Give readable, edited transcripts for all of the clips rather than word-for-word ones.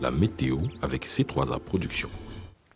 la météo avec C3A Productions.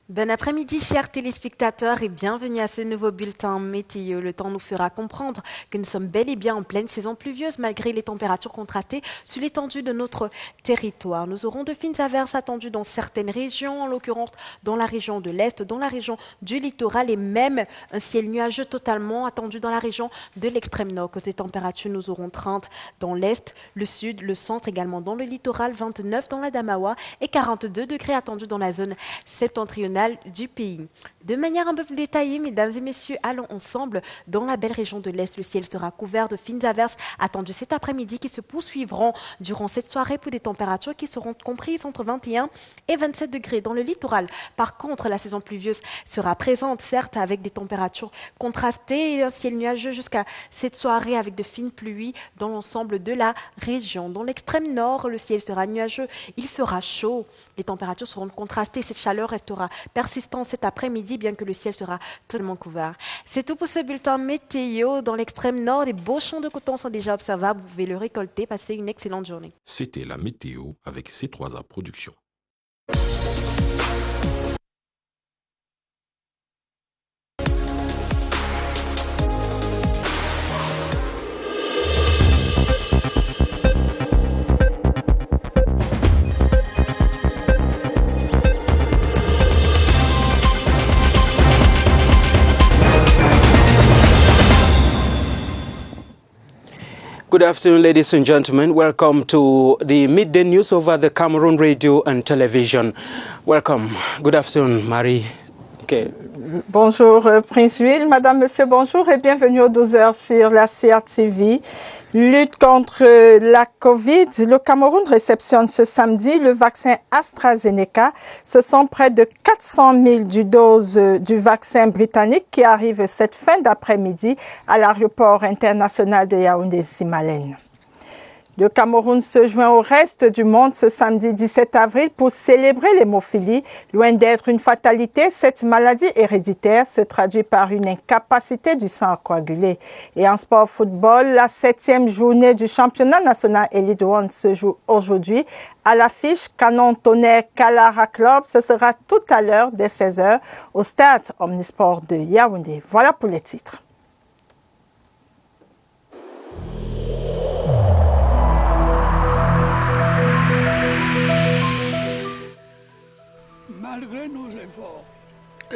Bon après-midi, chers téléspectateurs, et bienvenue à ce nouveau bulletin météo. Le temps nous fera comprendre que nous sommes bel et bien en pleine saison pluvieuse malgré les températures contrastées sur l'étendue de notre territoire. Nous aurons de fines averses attendues dans certaines régions, en l'occurrence dans la région de l'Est, dans la région du littoral et même un ciel nuageux totalement attendu dans la région de l'extrême nord. Côté température, nous aurons 30 dans l'Est, le Sud, le Centre, également dans le littoral, 29 dans la Damawa et 42 degrés attendus dans la zone septentrionale du pays. De manière un peu plus détaillée, mesdames et messieurs, allons ensemble dans la belle région de l'Est. Le ciel sera couvert de fines averses attendues cet après-midi qui se poursuivront durant cette soirée pour des températures qui seront comprises entre 21 et 27 degrés. Dans le littoral, par contre, la saison pluvieuse sera présente, certes, avec des températures contrastées et un ciel nuageux jusqu'à cette soirée avec de fines pluies dans l'ensemble de la région. Dans l'extrême nord, le ciel sera nuageux, il fera chaud, les températures seront contrastées, cette chaleur restera persistant cet après-midi, bien que le ciel sera totalement couvert. C'est tout pour ce bulletin météo. Dans l'extrême nord, les beaux champs de coton sont déjà observables. Vous pouvez le récolter. Passez une excellente journée. C'était la météo avec C3A Productions. Good afternoon, ladies and gentlemen. Welcome to the midday news over the Cameroon radio and television. Welcome. Good afternoon, Marie. Okay. Bonjour, Prince Will. Madame, Monsieur, bonjour et bienvenue aux 12h sur la CRTV. Lutte contre la Covid. Le Cameroun réceptionne ce samedi le vaccin AstraZeneca. Ce sont près de 400 000 doses du vaccin britannique qui arrivent cette fin d'après-midi à l'aéroport international de Yaoundé-Simalène. Le Cameroun se joint au reste du monde ce samedi 17 avril pour célébrer l'hémophilie. Loin d'être une fatalité, cette maladie héréditaire se traduit par une incapacité du sang à coaguler. Et en sport football, la 7e journée du championnat national Elite One se joue aujourd'hui. À l'affiche, Canon Tonnerre Kalara Club, ce sera tout à l'heure dès 16h au stade Omnisport de Yaoundé. Voilà pour les titres.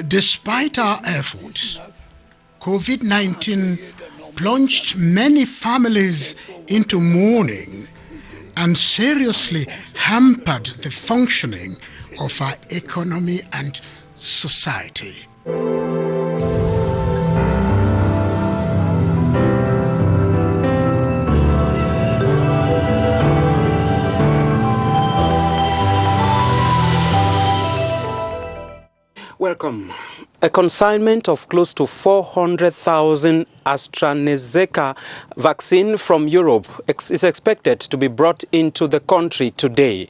Despite our efforts, COVID-19 plunged many families into mourning and seriously hampered the functioning of our economy and society. Welcome. A consignment of close to 400,000 AstraZeneca vaccine from Europe is expected to be brought into the country today.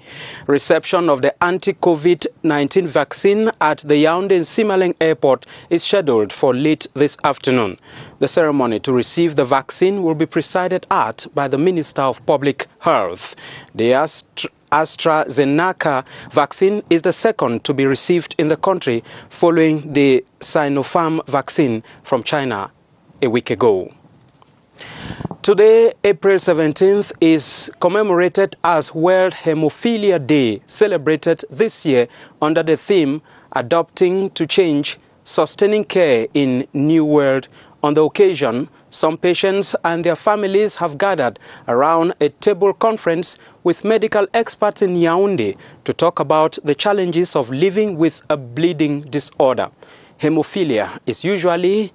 Reception of the anti-COVID-19 vaccine at the Yaoundé-Simalène airport is scheduled for late this afternoon. The ceremony to receive the vaccine will be presided at by the Minister of Public Health. The AstraZeneca vaccine is the second to be received in the country following the Sinopharm vaccine from China a week ago. Today, April 17th, is commemorated as World Hemophilia Day, celebrated this year under the theme Adopting to Change, Sustaining Care in New World. On the occasion, some patients and their families have gathered around a table conference with medical experts in Yaoundé to talk about the challenges of living with a bleeding disorder. Hemophilia is usually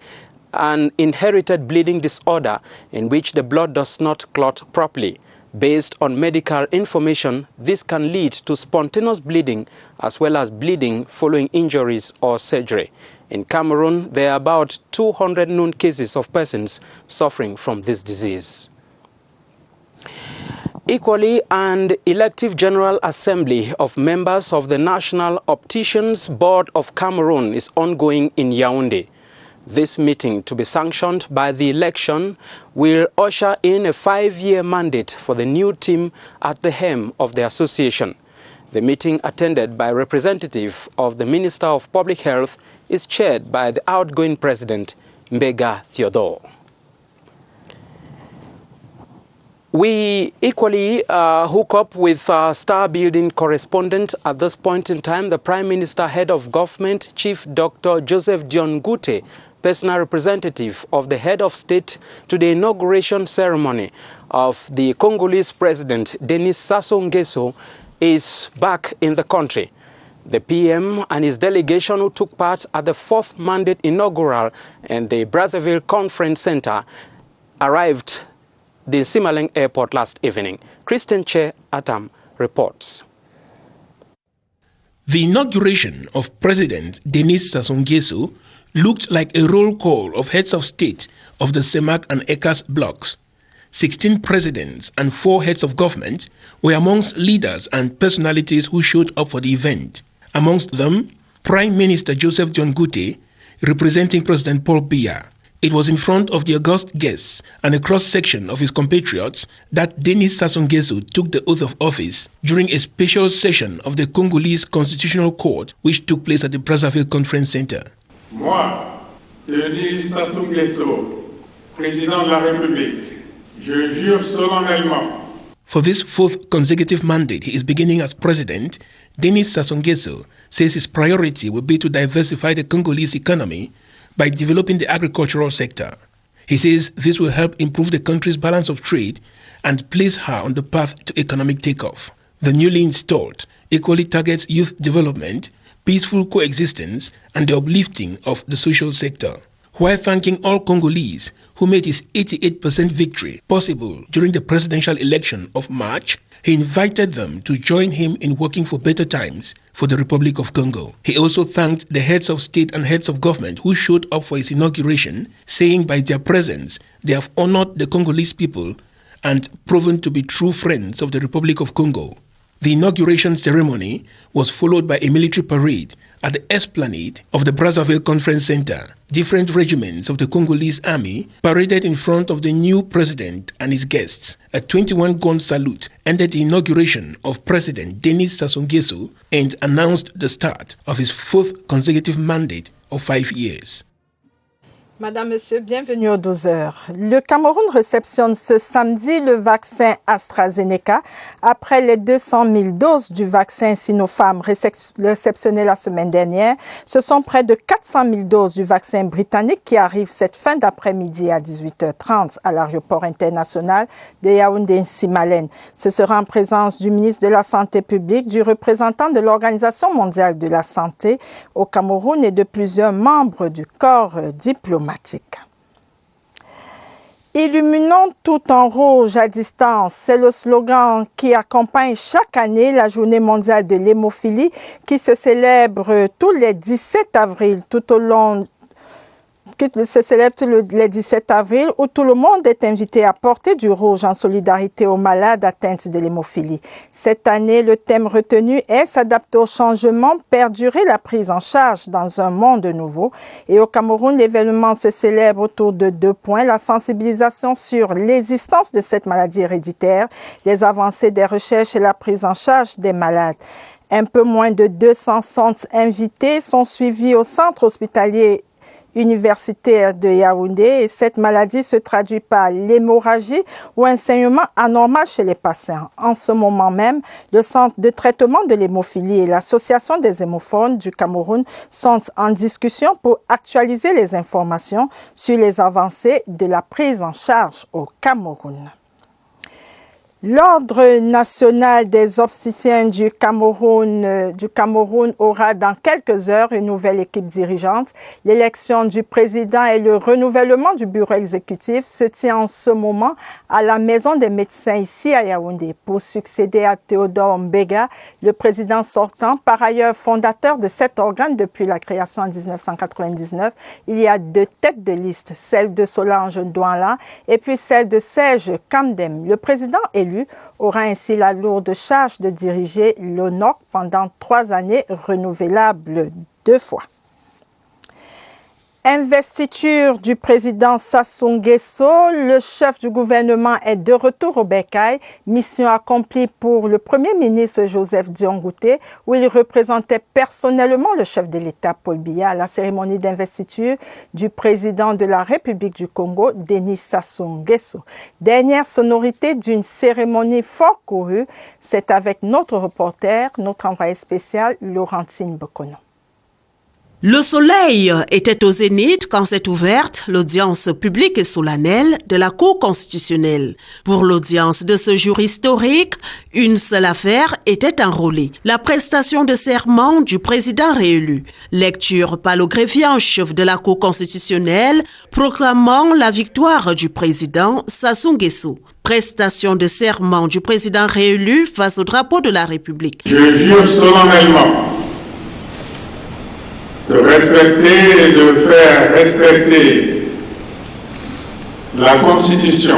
an inherited bleeding disorder in which the blood does not clot properly. Based on medical information, this can lead to spontaneous bleeding as well as bleeding following injuries or surgery. In Cameroon, there are about 200 known cases of persons suffering from this disease. Equally, an elective General Assembly of members of the National Opticians Board of Cameroon is ongoing in Yaoundé. This meeting, to be sanctioned by the election, will usher in a 5-year mandate for the new team at the helm of the association. The meeting, attended by representatives of the Minister of Public Health, is chaired by the outgoing President, Mbega Theodore. We equally hook up with our Star Building correspondent. At this point in time, the Prime Minister, Head of Government, Chief Dr. Joseph Dion Ngute, personal representative of the Head of State to the inauguration ceremony of the Congolese President, Denis Sassou Nguesso, is back in the country. The PM and his delegation, who took part at the 4th Mandate inaugural in the Brazzaville Conference Center, arrived the Simaleng Airport last evening. Christian Che Atam reports. The inauguration of President Denis Sassou Nguesso looked like a roll call of heads of state of the CEMAC and ECAS blocks. 16 presidents and 4 heads of government were amongst leaders and personalities who showed up for the event. Amongst them, Prime Minister Joseph Dion Ngute, representing President Paul Biya. It was in front of the august guests and a cross-section of his compatriots that Denis Sassou Nguesso took the oath of office during a special session of the Congolese Constitutional Court, which took place at the Brazzaville Conference Center. Moi, Denis Sassou Nguesso, Président de la République, je jure solennellement. For this 4th consecutive mandate he is beginning as president, Denis Sassou Nguesso says his priority will be to diversify the Congolese economy by developing the agricultural sector. He says this will help improve the country's balance of trade and place her on the path to economic takeoff. The newly installed equally targets youth development, peaceful coexistence, and the uplifting of the social sector. While thanking all Congolese who made his 88% victory possible during the presidential election of March, he invited them to join him in working for better times for the Republic of Congo. He also thanked the heads of state and heads of government who showed up for his inauguration, saying by their presence they have honored the Congolese people and proven to be true friends of the Republic of Congo. The inauguration ceremony was followed by a military parade at the esplanade of the Brazzaville Conference Center. Different regiments of the Congolese army paraded in front of the new president and his guests. A 21-gun salute ended the inauguration of President Denis Sassou Nguesso and announced the start of his 4th consecutive mandate of 5 years. Madame, Monsieur, bienvenue aux 12 heures. Le Cameroun réceptionne ce samedi le vaccin AstraZeneca après les 200 000 doses du vaccin Sinopharm réceptionnées la semaine dernière. Ce sont près de 400 000 doses du vaccin britannique qui arrivent cette fin d'après-midi à 18h30 à l'aéroport international de Yaoundé-Simalène. Ce sera en présence du ministre de la Santé publique, du représentant de l'Organisation mondiale de la santé au Cameroun et de plusieurs membres du corps diplomatique. Illuminons tout en rouge à distance, c'est le slogan qui accompagne chaque année la Journée mondiale de l'hémophilie qui se célèbre tous les 17 avril les 17 avril, où tout le monde est invité à porter du rouge en solidarité aux malades atteints de l'hémophilie. Cette année, le thème retenu est s'adapter au changement, perdurer la prise en charge dans un monde nouveau. Et au Cameroun, l'événement se célèbre autour de 2 points, la sensibilisation sur l'existence de cette maladie héréditaire, les avancées des recherches et la prise en charge des malades. Un peu moins de 200 centres invités sont suivis au centre hospitalier universitaire de Yaoundé et cette maladie se traduit par l'hémorragie ou un saignement anormal chez les patients. En ce moment même, le centre de traitement de l'hémophilie et l'association des hémophones du Cameroun sont en discussion pour actualiser les informations sur les avancées de la prise en charge au Cameroun. L'Ordre national des obstétriciens du Cameroun aura dans quelques heures une nouvelle équipe dirigeante. L'élection du président et le renouvellement du bureau exécutif se tient en ce moment à la Maison des médecins ici à Yaoundé pour succéder à Théodore Mbega, le président sortant, par ailleurs fondateur de cet organe depuis la création en 1999. Il y a 2 têtes de liste, celle de Solange Douala et puis celle de Serge Kamdem. Le président élu aura ainsi la lourde charge de diriger l'ONOC pendant 3 années renouvelables 2 fois. Investiture du président Sassou Nguesso, le chef du gouvernement est de retour au bercail. Mission accomplie pour le Premier ministre Joseph Dion Ngouté, où il représentait personnellement le chef de l'État Paul Biya à la cérémonie d'investiture du président de la République du Congo, Denis Sassou Nguesso. Dernière sonorité d'une cérémonie fort courue, c'est avec notre reporter, notre envoyé spécial, Laurentine Bokono. Le soleil était au zénith quand s'est ouverte l'audience publique et solennelle de la Cour constitutionnelle. Pour l'audience de ce jour historique, une seule affaire était enrôlée. La prestation de serment du président réélu. Lecture par le greffier en chef de la Cour constitutionnelle proclamant la victoire du président Sassou Nguesso. Prestation de serment du président réélu face au drapeau de la République. Je jure solennellement de respecter et de faire respecter la Constitution.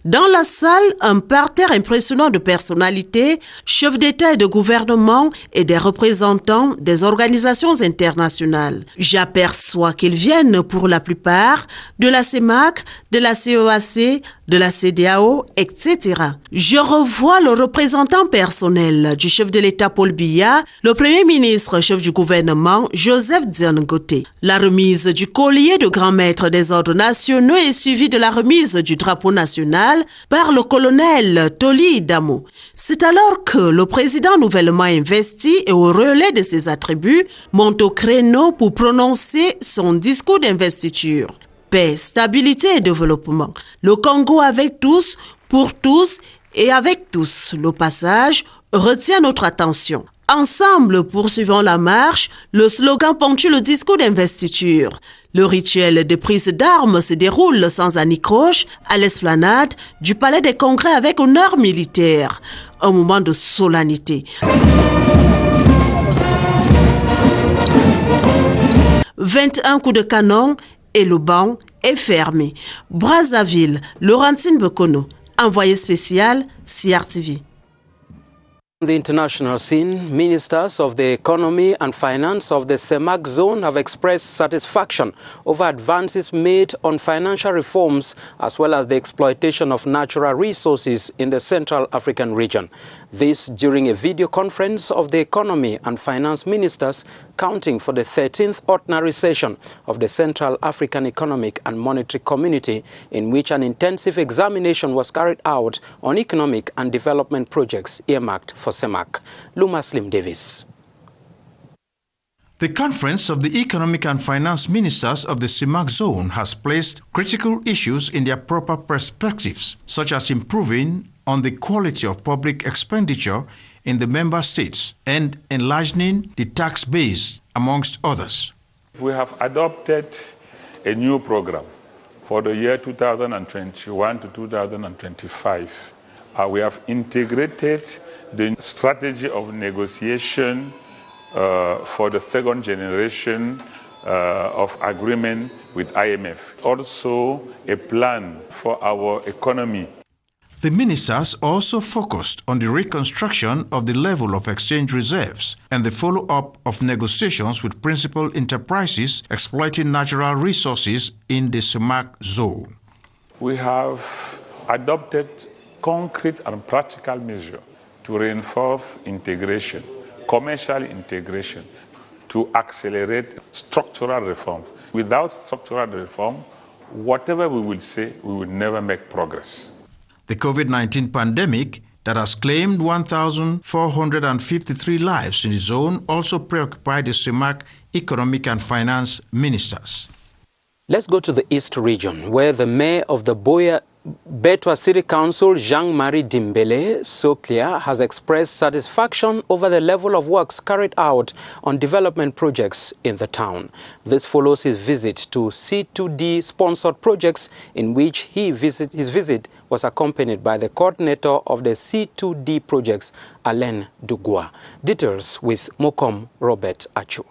Dans la salle, un parterre impressionnant de personnalités, chefs d'État et de gouvernement et des représentants des organisations internationales. J'aperçois qu'ils viennent pour la plupart de la CEMAC, de la CEAC, de la CEDEAO, etc. Je revois le représentant personnel du chef de l'État Paul Biya, le Premier ministre chef du gouvernement Joseph Dion Ngouté. La remise du collier de grand maître des ordres nationaux est suivie de la remise du drapeau national par le colonel Toli Damo. C'est alors que le président nouvellement investi et au relais de ses attributs monte au créneau pour prononcer son discours d'investiture. Paix, stabilité et développement. Le Congo avec tous, pour tous et avec tous. Le passage retient notre attention. Ensemble, poursuivons la marche, le slogan ponctue le discours d'investiture. Le rituel de prise d'armes se déroule sans anicroche à l'esplanade du Palais des Congrès avec honneur militaire. Un moment de solennité. 21 coups de canon et le banc est fermé. Brazzaville, Laurentine Bokono, envoyé spécial CRTV. On the international scene, ministers of the economy and finance of the CEMAC zone have expressed satisfaction over advances made on financial reforms as well as the exploitation of natural resources in the Central African region. This during a video conference of the economy and finance ministers counting for the 13th ordinary session of the Central African Economic and Monetary Community, in which an intensive examination was carried out on economic and development projects earmarked for CEMAC. Luma Slim Davis. The Conference of the Economic and Finance Ministers of the CEMAC zone has placed critical issues in their proper perspectives, such as improving on the quality of public expenditure in the member states and enlarging the tax base, amongst others. We have adopted a new program for the year 2021 to 2025. We have integrated the strategy of negotiation for the second generation of agreement with IMF. Also a plan for our economy. The ministers also focused on the reconstruction of the level of exchange reserves and the follow-up of negotiations with principal enterprises exploiting natural resources in the CEMAC zone. We have adopted concrete and practical measures to reinforce integration, commercial integration, to accelerate structural reform. Without structural reform, whatever we will say, we will never make progress. The COVID-19 pandemic that has claimed 1,453 lives in the zone also preoccupied the CEMAC economic and finance ministers. Let's go to the East region, where the mayor of the Betwa City Council, Jean-Marie Dimbele Soclia, has expressed satisfaction over the level of works carried out on development projects in the town. This follows his visit to C2D-sponsored projects, in which his visit was accompanied by the coordinator of the C2D projects, Alain Dugua. Details with Mokom Robert Achu.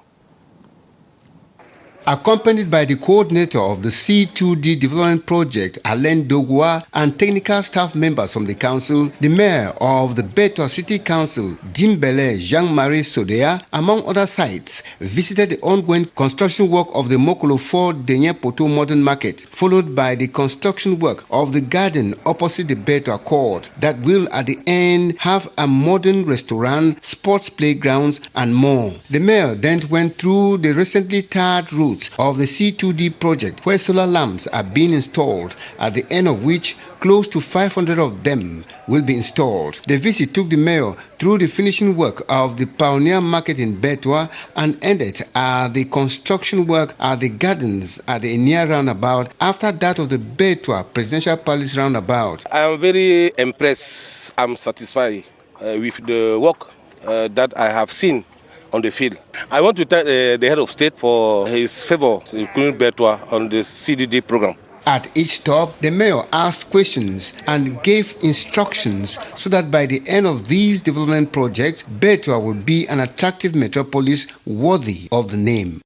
Accompanied by the coordinator of the C2D development project, Alain Dogwa, and technical staff members from the council, the mayor of the Betua City Council, Dimbele Jean-Marie Sodea, among other sites, visited the ongoing construction work of the Mokolo 4 Denye Poto Modern Market, followed by the construction work of the garden opposite the Betua Court that will at the end have a modern restaurant, sports playgrounds, and more. The mayor then went through the recently tarred route of the C2D project, where solar lamps are being installed, at the end of which close to 500 of them will be installed. The visit took the mayor through the finishing work of the Pioneer Market in Betua and ended at the construction work at the gardens at the Inia roundabout after that of the Betua Presidential Palace roundabout. I am very impressed. I'm satisfied with the work that I have seen on the field. I want to thank the head of state for his favor, including Betua, on the CDD program. At each stop, the mayor asked questions and gave instructions so that by the end of these development projects, Betua will be an attractive metropolis worthy of the name.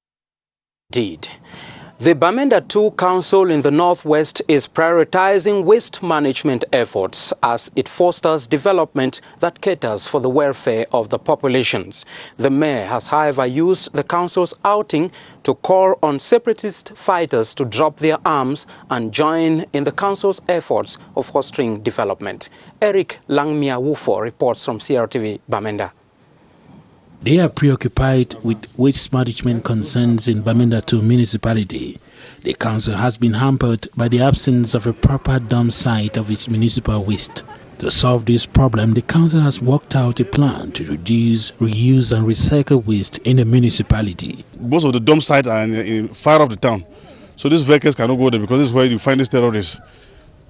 Indeed. The Bamenda 2 Council in the Northwest is prioritizing waste management efforts as it fosters development that caters for the welfare of the populations. The mayor has, however, used the council's outing to call on separatist fighters to drop their arms and join in the council's efforts of fostering development. Eric Langmia Wufo reports from CRTV Bamenda. They are preoccupied with waste management concerns in Bamenda 2 municipality. The council has been hampered by the absence of a proper dump site of its municipal waste. To solve this problem, the council has worked out a plan to reduce, reuse and recycle waste in the municipality. Most of the dump sites are in far off the town, so these vehicles cannot go there because this is where you find these terrorists.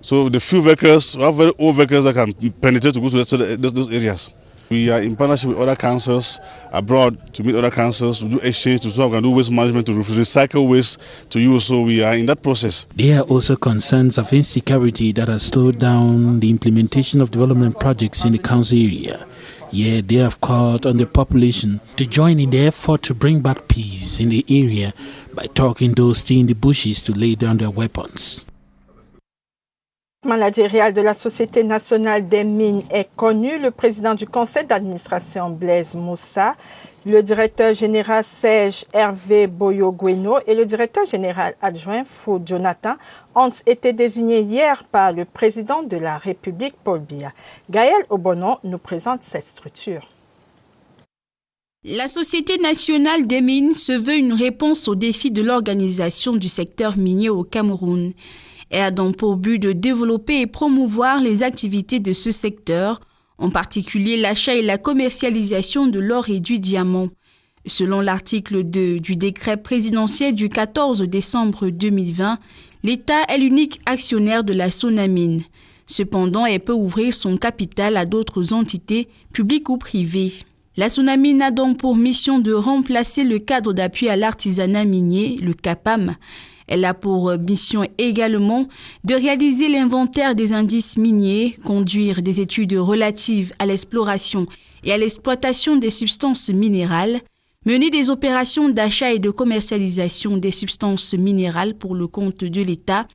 So the few vehicles, we have very old vehicles that can penetrate to go to those areas. We are in partnership with other councils abroad to meet other councils to do exchange, to talk and do waste management, to recycle waste to use. So we are in that process. There are also concerns of insecurity that has slowed down the implementation of development projects in the council area. Yet they have called on the population to join in the effort to bring back peace in the area by talking those still in the bushes to lay down their weapons. Managérial de la Société nationale des mines est connu, le président du conseil d'administration Blaise Moussa, le directeur général Serge Hervé Boyo-Gueno et le directeur général adjoint Fou Jonathan ont été désignés hier par le président de la République Paul Biya. Gaël Obonon nous présente cette structure. La Société nationale des mines se veut une réponse aux défis de l'organisation du secteur minier au Cameroun. Elle a donc pour but de développer et promouvoir les activités de ce secteur, en particulier l'achat et la commercialisation de l'or et du diamant. Selon l'article 2 du décret présidentiel du 14 décembre 2020, l'État est l'unique actionnaire de la Sonamine. Cependant, elle peut ouvrir son capital à d'autres entités, publiques ou privées. La Sonamine a donc pour mission de remplacer le cadre d'appui à l'artisanat minier, le CAPAM. Elle a pour mission également de réaliser l'inventaire des indices miniers, conduire des études relatives à l'exploration et à l'exploitation des substances minérales, mener des opérations d'achat et de commercialisation des substances minérales pour le compte de l'État,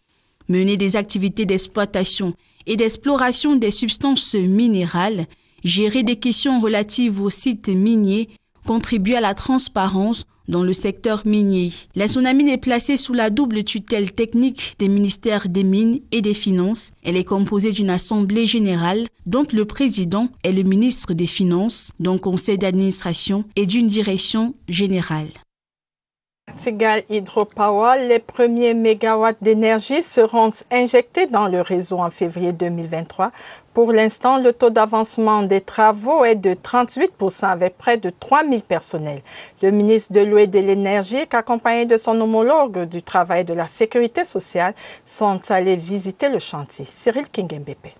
mener des activités d'exploitation et d'exploration des substances minérales, gérer des questions relatives aux sites miniers, contribuer à la transparence dans le secteur minier. La Sonamine est placée sous la double tutelle technique des ministères des Mines et des Finances. Elle est composée d'une assemblée générale dont le président est le ministre des Finances, d'un conseil d'administration et d'une direction générale. Tigal Hydropower, les premiers mégawatts d'énergie seront injectés dans le réseau en février 2023. Pour l'instant, le taux d'avancement des travaux est de 38% avec près de 3000 personnels. Le ministre de l'Eau et de l'Énergie, accompagné de son homologue du Travail et de la Sécurité sociale, sont allés visiter le chantier. Cyril Kingembepe.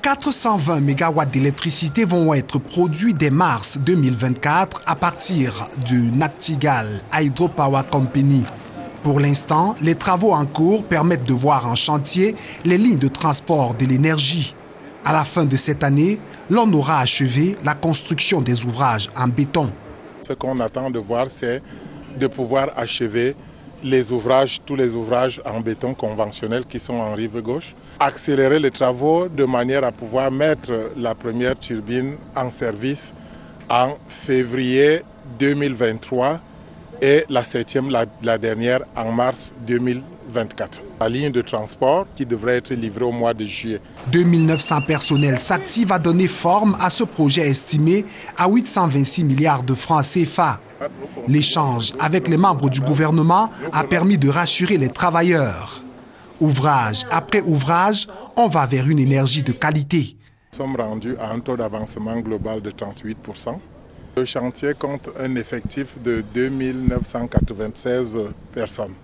420 MW d'électricité vont être produits dès mars 2024 à partir du Nachtigal Hydropower Company. Pour l'instant, les travaux en cours permettent de voir en chantier les lignes de transport de l'énergie. À la fin de cette année, l'on aura achevé la construction des ouvrages en béton. Ce qu'on attend de voir, c'est de pouvoir achever les ouvrages, tous les ouvrages en béton conventionnels qui sont en rive gauche. Accélérer les travaux de manière à pouvoir mettre la première turbine en service en février 2023 et la septième, la dernière, en mars 2024. La ligne de transport qui devrait être livrée au mois de juillet. 2900 personnels s'activent à donner forme à ce projet estimé à 826 milliards de francs CFA. L'échange avec les membres du gouvernement a permis de rassurer les travailleurs. Ouvrage après ouvrage, on va vers une énergie de qualité. Nous sommes rendus à un taux d'avancement global de 38%. Le chantier compte un effectif de 2996 personnes.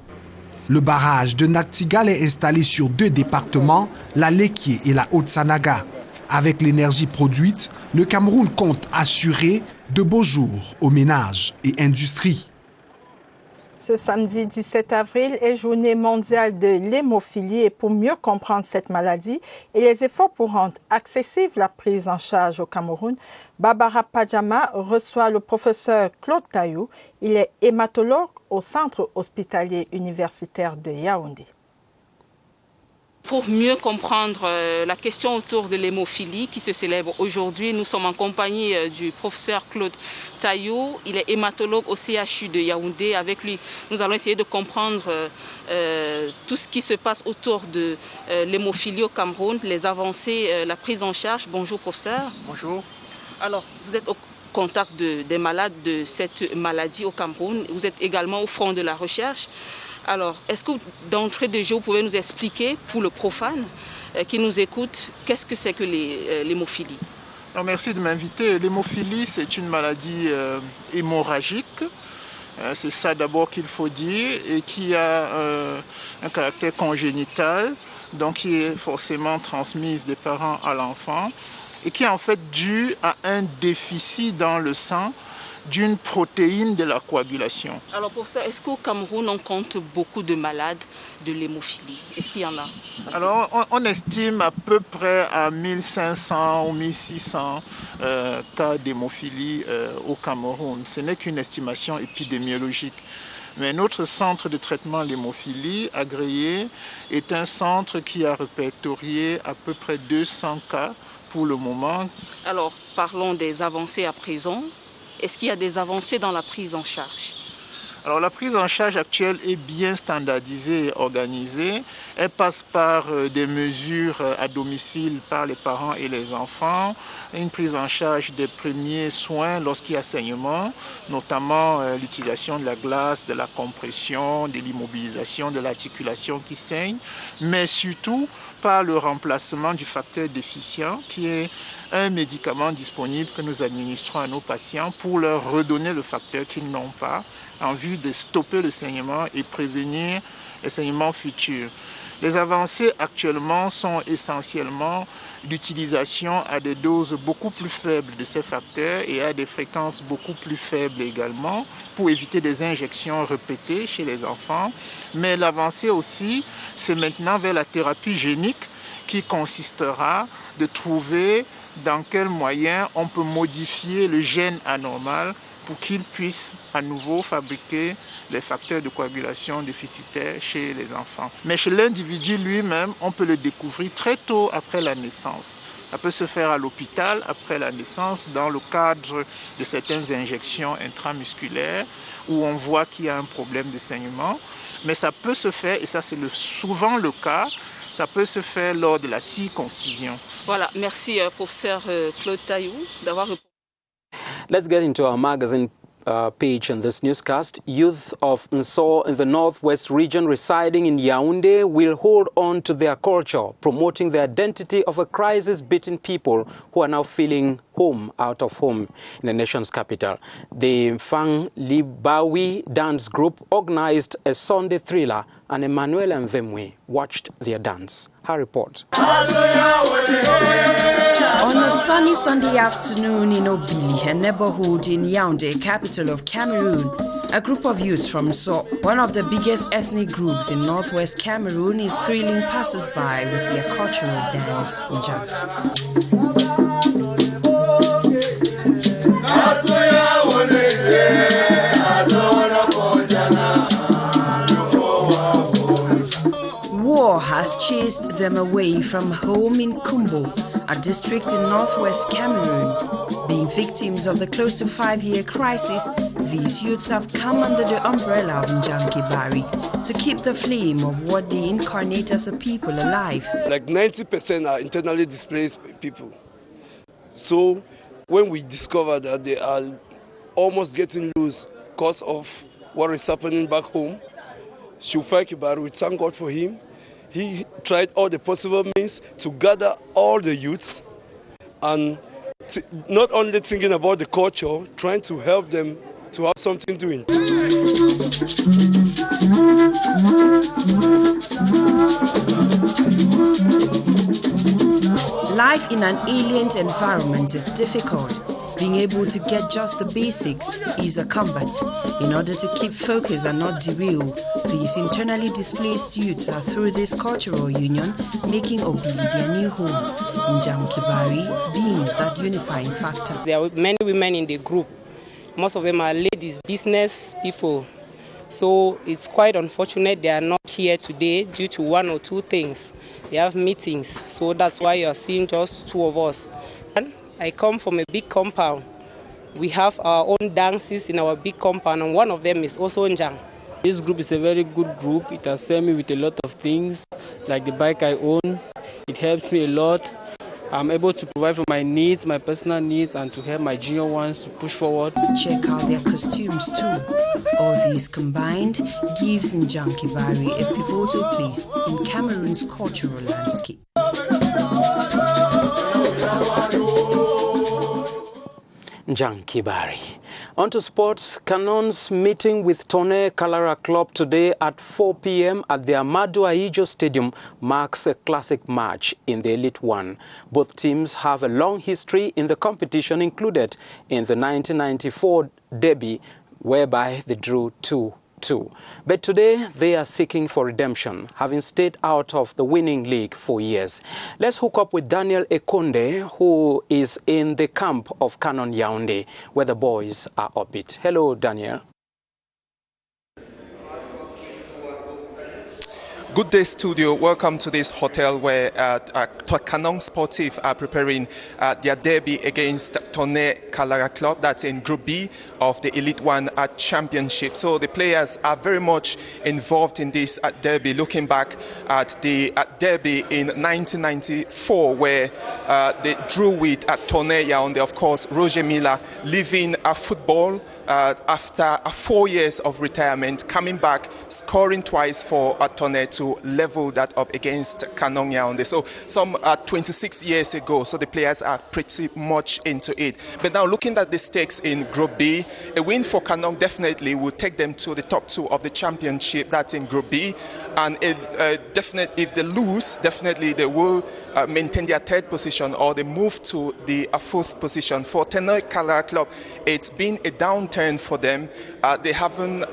Le barrage de Nachtigal est installé sur 2 départements, la Lekié et la Haute-Sanaga. Avec l'énergie produite, le Cameroun compte assurer de beaux jours aux ménages et industries. Ce samedi 17 avril est journée mondiale de l'hémophilie et pour mieux comprendre cette maladie et les efforts pour rendre accessible la prise en charge au Cameroun, Barbara Padjama reçoit le professeur Claude Taillou. Il est hématologue au Centre hospitalier universitaire de Yaoundé. Pour mieux comprendre la question autour de l'hémophilie qui se célèbre aujourd'hui, nous sommes en compagnie du professeur Claude Taillou. Il est hématologue au CHU de Yaoundé. Avec lui, nous allons essayer de comprendre tout ce qui se passe autour de l'hémophilie au Cameroun, les avancées, la prise en charge. Bonjour professeur. Bonjour. Alors, vous êtes au contact des malades de cette maladie au Cameroun. Vous êtes également au front de la recherche. Alors, est-ce que d'entrée de jeu, vous pouvez nous expliquer, pour le profane qui nous écoute, qu'est-ce que c'est que l'hémophilie? Merci de m'inviter. L'hémophilie, c'est une maladie hémorragique. C'est ça d'abord qu'il faut dire, et qui a un caractère congénital, donc qui est forcément transmise des parents à l'enfant, et qui est en fait due à un déficit dans le sang d'une protéine de la coagulation. Alors pour ça, est-ce qu'au Cameroun, on compte beaucoup de malades de l'hémophilie? Est-ce qu'il y en a? Alors on estime à peu près à 1500 ou 1600 cas d'hémophilie au Cameroun. Ce n'est qu'une estimation épidémiologique. Mais notre centre de traitement de l'hémophilie agréé est un centre qui a répertorié à peu près 200 cas pour le moment. Alors parlons des avancées à présent. Est-ce qu'il y a des avancées dans la prise en charge? Alors la prise en charge actuelle est bien standardisée et organisée. Elle passe par des mesures à domicile par les parents et les enfants, une prise en charge des premiers soins lorsqu'il y a saignement, notamment l'utilisation de la glace, de la compression, de l'immobilisation de l'articulation qui saigne, mais surtout par le remplacement du facteur déficient qui est un médicament disponible que nous administrons à nos patients pour leur redonner le facteur qu'ils n'ont pas en vue de stopper le saignement et prévenir les saignements futurs. Les avancées actuellement sont essentiellement l'utilisation à des doses beaucoup plus faibles de ces facteurs et à des fréquences beaucoup plus faibles également pour éviter des injections répétées chez les enfants. Mais l'avancée aussi, c'est maintenant vers la thérapie génique qui consistera de trouver dans quel moyen on peut modifier le gène anormal pour qu'il puisse à nouveau fabriquer les facteurs de coagulation déficitaires chez les enfants. Mais chez l'individu lui-même, on peut le découvrir très tôt après la naissance. Ça peut se faire à l'hôpital après la naissance dans le cadre de certaines injections intramusculaires où on voit qu'il y a un problème de saignement. Mais ça peut se faire, et ça c'est souvent le cas, ça peut se faire lors de la circoncision. Voilà, merci professeur Claude Taillou d'avoir répondu. Let's get into our magazine page in this newscast. Youth of Nso in the northwest region residing in Yaoundé will hold on to their culture, promoting the identity of a crisis-bitten people who are now feeling home out of home in the nation's capital. The Mfang Libawi dance group organized a Sunday thriller and Emmanuel Mvemwe watched their dance. Her report. On a sunny Sunday afternoon in Obili, a neighborhood in Yaoundé, capital of Cameroon, a group of youths from Nso, one of the biggest ethnic groups in northwest Cameroon, is thrilling passers-by with their cultural dance, Njab. them away from home in Kumbo, a district in northwest Cameroon. Being victims of the close to 5-year crisis, these youths have come under the umbrella of Njamki Bari to keep the flame of what they incarnate as a people alive. Like 90% are internally displaced people. So when we discover that they are almost getting loose because of what is happening back home, Shufai Kibaru, we thank God for him. He tried all the possible means to gather all the youths and not only thinking about the culture, trying to help them to have something doing. Life in an alien environment is difficult. Being able to get just the basics is a combat. In order to keep focus and not derail, these internally displaced youths are through this cultural union making Obili their new home. Njamki Bari being that unifying factor. There are many women in the group. Most of them are ladies, business people. So it's quite unfortunate they are not here today due to one or two things. They have meetings, so that's why you are seeing just two of us. I come from a big compound. We have our own dances in our big compound, and one of them is also Njang. This group is a very good group. It has helped me with a lot of things, like the bike I own. It helps me a lot. I'm able to provide for my needs, my personal needs, and to help my junior ones to push forward. Check out their costumes too. All these combined gives Njamki Bari a pivotal place in Cameroon's cultural landscape. Njamki Bari. On to sports. Canons meeting with Tone Kalara Club today at 4 p.m. at the Amadou Ahidjo Stadium marks a classic match in the Elite One. Both teams have a long history in the competition, included in the 1994 derby, whereby they drew 2-2. But today they are seeking for redemption, having stayed out of the winning league for years. Let's hook up with Daniel Ekonde, who is in the camp of Canon Yaoundé, where the boys are upbeat. Hello, Daniel. Good day, studio. Welcome to this hotel where Canon Sportif are preparing their derby against Tone Kalara Club. That's in Group B of the Elite One Championship. So the players are very much involved in this derby, looking back at the derby in 1994, where they drew with Tone Yaoundé. Of course, Roger Milla leaving football after 4 years of retirement, coming back, scoring twice for Tone to level that up against Canon Yaoundé. So some 26 years ago, so the players are pretty much into it. But now looking at the stakes in Group B, a win for Canon definitely will take them to the top 2 of the championship. That's in Group B. And if they lose, definitely they will maintain their 3rd position, or they move to the 4th position. For Tone Kalara Club, it's been a downturn for them. They haven't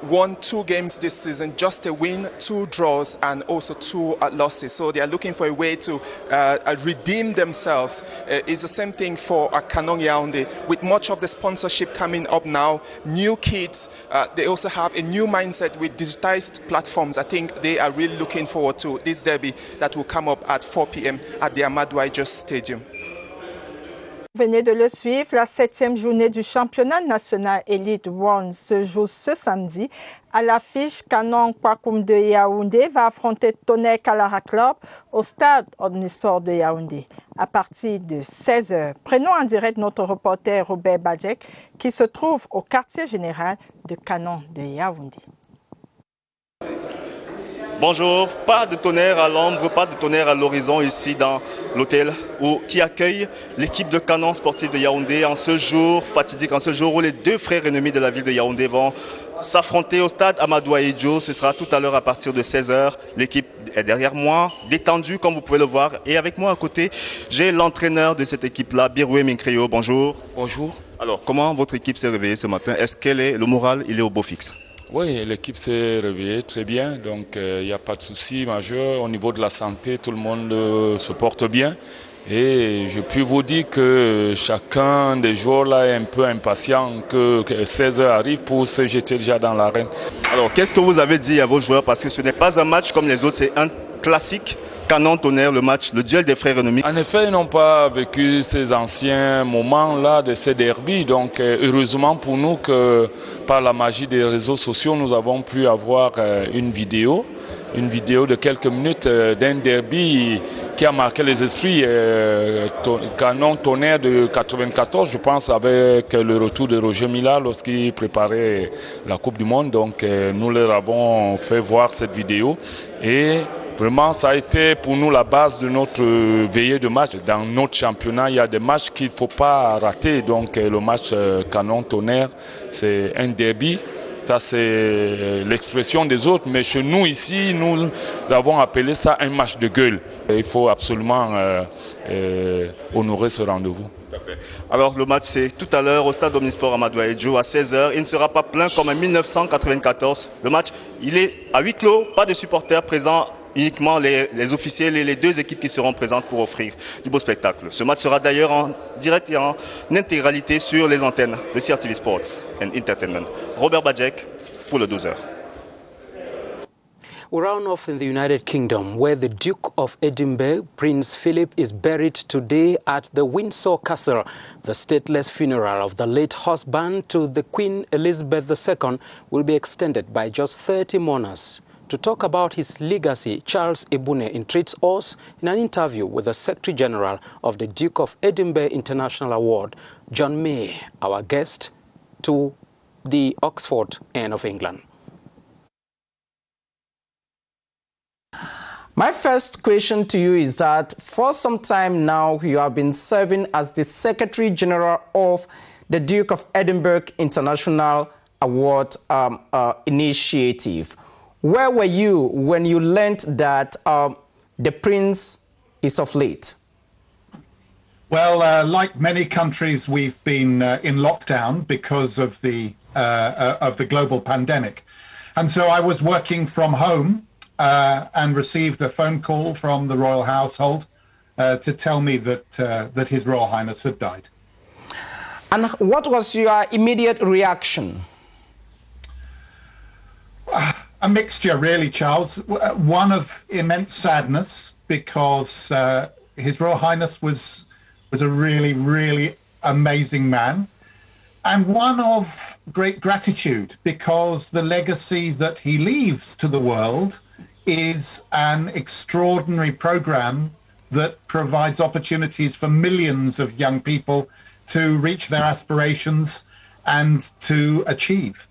won 2 games this season, just a win, 2 draws, and also 2 losses. So they are looking for a way to redeem themselves. It's the same thing for Canon Yaoundé. With much of the sponsorship coming up now, new kids, they also have a new mindset with digitized platforms. I think they are really looking forward to this derby that will come up at 4 p.m. at the Amadou Ahidjo Stadium. Vous venez de le suivre, la 7e journée du championnat national Elite One se joue ce samedi. À l'affiche, Canon Kwakum de Yaoundé va affronter Tone Kalara Club au stade Omnisport de Yaoundé à partir de 16h. Prenons en direct notre reporter Robert Badjek qui se trouve au quartier général de Canon de Yaoundé. Bonjour, pas de tonnerre à l'ombre, pas de tonnerre à l'horizon ici dans l'hôtel qui accueille l'équipe de Canon Sportif de Yaoundé en ce jour fatidique, en ce jour où les 2 frères ennemis de la ville de Yaoundé vont s'affronter au stade Amadou Ahidjo. Ce sera tout à l'heure à partir de 16h. L'équipe est derrière moi, détendue comme vous pouvez le voir. Et avec moi à côté, j'ai l'entraîneur de cette équipe-là, Biroué Minkrio. Bonjour. Bonjour. Alors, comment votre équipe s'est réveillée ce matin? Est-ce que le moral il est au beau fixe? Oui, l'équipe s'est réveillée très bien, donc il n'y a pas de souci majeur. Au niveau de la santé, tout le monde se porte bien. Et je puis vous dire que chacun des joueurs là est un peu impatient que 16h arrive pour se jeter déjà dans l'arène. Alors, qu'est-ce que vous avez dit à vos joueurs? Parce que ce n'est pas un match comme les autres, c'est classique. Canon-Tonnerre, le match, le duel des frères ennemis. En effet, ils n'ont pas vécu ces anciens moments-là de ces derbys. Donc, heureusement pour nous que par la magie des réseaux sociaux, nous avons pu avoir une vidéo de quelques minutes d'un derby qui a marqué les esprits. Canon-Tonnerre de 94, je pense, avec le retour de Roger Mila lorsqu'il préparait la Coupe du Monde. Donc, nous leur avons fait voir cette vidéo et vraiment, ça a été pour nous la base de notre veillée de match. Dans notre championnat, il y a des matchs qu'il ne faut pas rater. Donc, le match Canon-Tonnerre, c'est un derby. Ça, c'est l'expression des autres. Mais chez nous, ici, nous avons appelé ça un match de gueule. Il faut absolument honorer ce rendez-vous. Tout à fait. Alors, le match, c'est tout à l'heure au stade Omnisport Amadou Ahidjo à 16h. Il ne sera pas plein comme en 1994. Le match, il est à huis clos, pas de supporters présents. Uniquement les officiels et les deux équipes qui seront présentes pour offrir du beau spectacle. Ce match sera d'ailleurs en direct et en intégralité sur les antennes de CRTV Sports and Entertainment. Robert Bajek pour le 12h. We round off in the United Kingdom, where the Duke of Edinburgh, Prince Philip, is buried today at the Windsor Castle. The stateless funeral of the late husband to the Queen Elizabeth II will be extended by just 30 mourners. To talk about his legacy, Charles Ebune entreats us in an interview with the Secretary General of the Duke of Edinburgh International Award, John May, our guest to the Oxford end of England. My first question to you is that for some time now you have been serving as the Secretary General of the Duke of Edinburgh International Award initiative. Where were you when you learned that the Prince is of late? Well, like many countries, we've been in lockdown because of the global pandemic. And so I was working from home and received a phone call from the royal household to tell me that His Royal Highness had died. And what was your immediate reaction? A mixture, really, Charles. One of immense sadness because His Royal Highness was a really, really amazing man. And one of great gratitude because the legacy that he leaves to the world is an extraordinary program that provides opportunities for millions of young people to reach their aspirations and to achieve.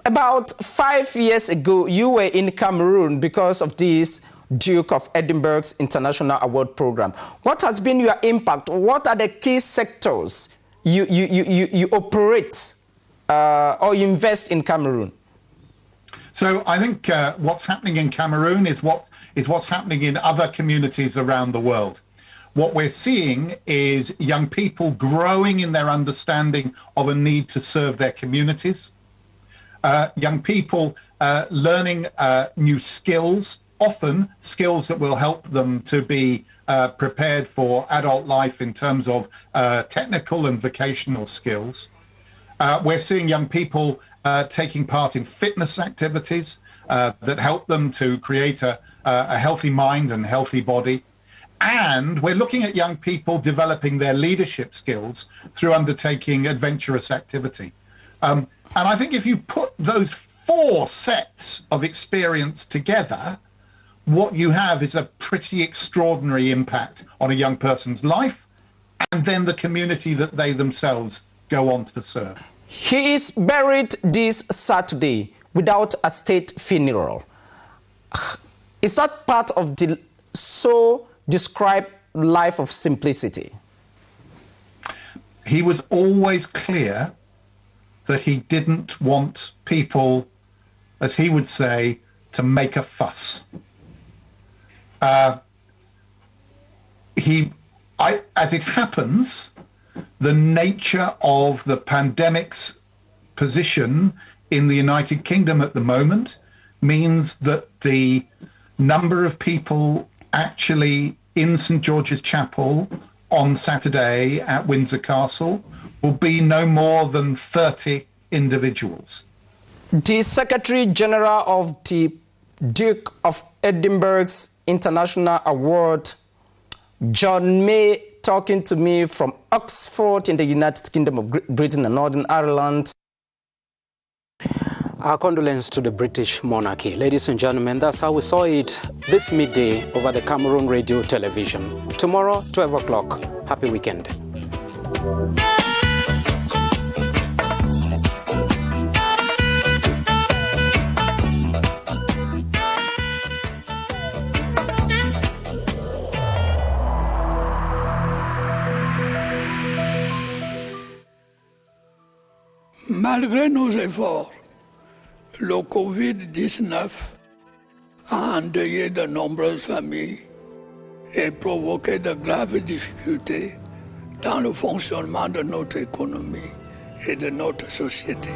About 5 years ago, you were in Cameroon because of this Duke of Edinburgh's International Award Program. What has been your impact? What are the key sectors you operate or you invest in Cameroon? So I think what's happening in Cameroon is what's happening in other communities around the world. What we're seeing is young people growing in their understanding of a need to serve their communities. Young people learning new skills, often skills that will help them to be prepared for adult life in terms of technical and vocational skills. We're seeing young people taking part in fitness activities that help them to create a healthy mind and healthy body. And we're looking at young people developing their leadership skills through undertaking adventurous activity. And I think if you put those four sets of experience together, what you have is a pretty extraordinary impact on a young person's life and then the community that they themselves go on to serve. He is buried this Saturday without a state funeral. Is that part of the so described life of simplicity? He was always clear that he didn't want people, as he would say, to make a fuss. As it happens, the nature of the pandemic's position in the United Kingdom at the moment means that the number of people actually in St. George's Chapel on Saturday at Windsor Castle will be no more than 30 individuals. The Secretary General of the Duke of Edinburgh's International Award, John May, talking to me from Oxford in the United Kingdom of Britain and Northern Ireland. Our condolences to the British monarchy. Ladies and gentlemen, that's how we saw it this midday over the Cameroon Radio Television. Tomorrow, 12 o'clock. Happy weekend. Malgré nos efforts, le Covid-19 a endeuillé de nombreuses familles et provoqué de graves difficultés dans le fonctionnement de notre économie et de notre société.